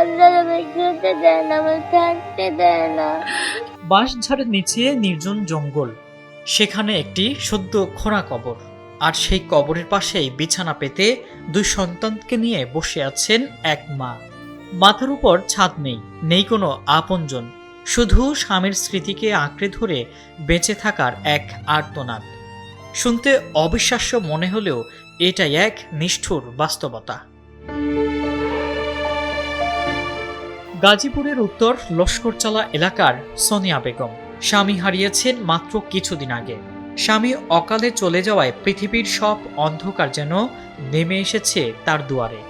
আপনারা আমায় খেতে দেয় না, আমায় থাকতে দেয় না। বাঁশঝাড়ের নিচে নির্জন জঙ্গল, সেখানে একটি সদ্য খোঁড়া কবর, আর সেই কবরের পাশেই বিছানা পেতে দুই সন্তানকে নিয়ে বসে আছেন এক মা। মাথার উপর ছাদ নেই, নেই কোনো আপনজন, শুধু স্বামীর স্মৃতিকে আঁকড়ে ধরে বেঁচে থাকার এক আর্তনাদ। শুনতে অবিশ্বাস্য মনে হলেও এটাই এক নিষ্ঠুর বাস্তবতা। গাজীপুরের উত্তর লস্করচালা এলাকার সোনিয়া বেগম স্বামী হারিয়েছেন মাত্র কিছুদিন আগে। স্বামী অকালে চলে যাওয়ায় পৃথিবীর সব অন্ধকার যেন নেমে এসেছে তার দুয়ারে।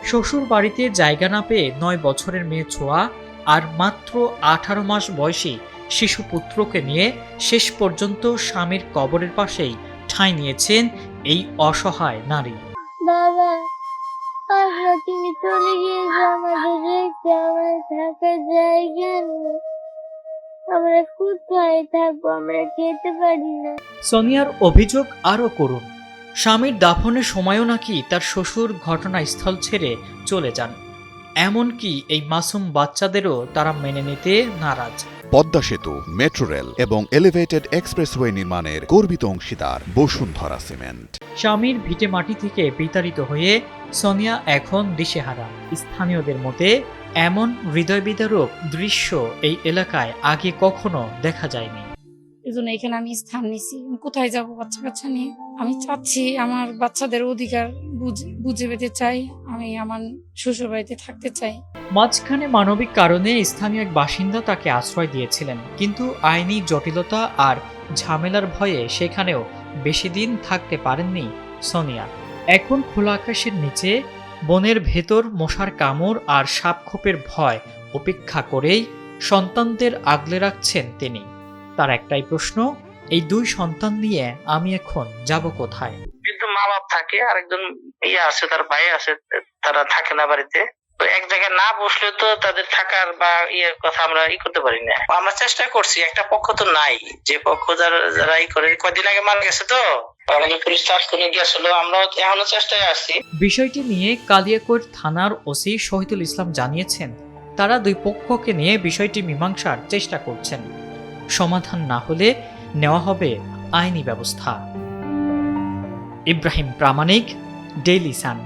শ্বশুর বাড়িতে জায়গা না পেয়ে 9 বছরের মেয়ে ছোঁয়া আর মাত্র 18 মাস বয়সী শিশু পুত্রকে নিয়ে শেষ পর্যন্ত স্বামীর কবরের পাশেই ঠাঁই নিয়েছেন এই অসহায় নারী। বাবা, আমরা তুমি চলে গিয়েছো আমাদের রেখে, আমার থাকার জায়গা নেই। আমরা কোথায় থাকবো, আমরা খেতে পারি না। সোনিয়ার অভিযোগ আরও করুন, স্বামীর দাফনের সময়ও নাকি তার শ্বশুর ঘটনাস্থল ছেড়ে চলে যান। এমনকি এই মাসুম বাচ্চাদেরও তারা মেনে নিতে নারাজ। পদ্মা সেতু, মেট্রো রেল এবং এলিভেটেড এক্সপ্রেসওয়ে নির্মাণের গর্বিত অংশীদার বসুন্ধরা সিমেন্ট। স্বামীর ভিটে মাটি থেকে বিতাড়িত হয়ে সোনিয়া এখন দিশেহারা। স্থানীয়দের মতে এমন হৃদয় বিদারক দৃশ্য এই এলাকায় আগে কখনো দেখা যায়নি। এজন্য এখানে আমি স্থান নিছি। কোথায় যাব বাচ্চা কাচ্চা নিয়ে? আমি চাচ্ছি আমার বাচ্চাদের অধিকার বুঝে পেতে চাই। আমি আমার শ্বশুর বাড়িতে থাকতে চাই। মাঝখানে মানবিক কারণে স্থানীয় এক বাসিন্দা তাকে আশ্রয় দিয়েছিলেন, কিন্তু আইনি জটিলতা আর ঝামেলার ভয়ে সেখানেও বেশি দিন থাকতে পারেননি সোনিয়া। এখন খোলা আকাশের নিচে বনের ভেতর মশার কামড় আর সাপখোপের ভয় উপেক্ষা করেই সন্তানদের আগলে রাখছেন তিনি। তার একটাই প্রশ্ন, এই দুই সন্তান নিয়ে আমি এখন যাব কোথায়? কিন্তু মা বাপ থাকে, আরেকজন আছে, তার ভাই আছে, তারা থাকে না বাড়িতে। তো এক জায়গায় না বসলে তো তাদের থাকার বা কথা আমরা করতে পারি না। আমরা চেষ্টা করছি, একটা পক্ষ তো নাই, যে পক্ষ যারা করে। কদিন আগে মারা গেছে তো আমাদের পুলিশ তাৎক্ষণিক গেছিল, আমরা এখনো চেষ্টায় আছি। বিষয়টি নিয়ে কালিয়াকৈর থানার ওসি শহীদুল ইসলাম জানিয়েছেন, তারা দুই পক্ষকে নিয়ে বিষয়টি মীমাংসার চেষ্টা করছেন। সমাধান না হলে নেওয়া হবে আইনি ব্যবস্থা। ইব্রাহিম প্রামাণিক, ডেইলি সান।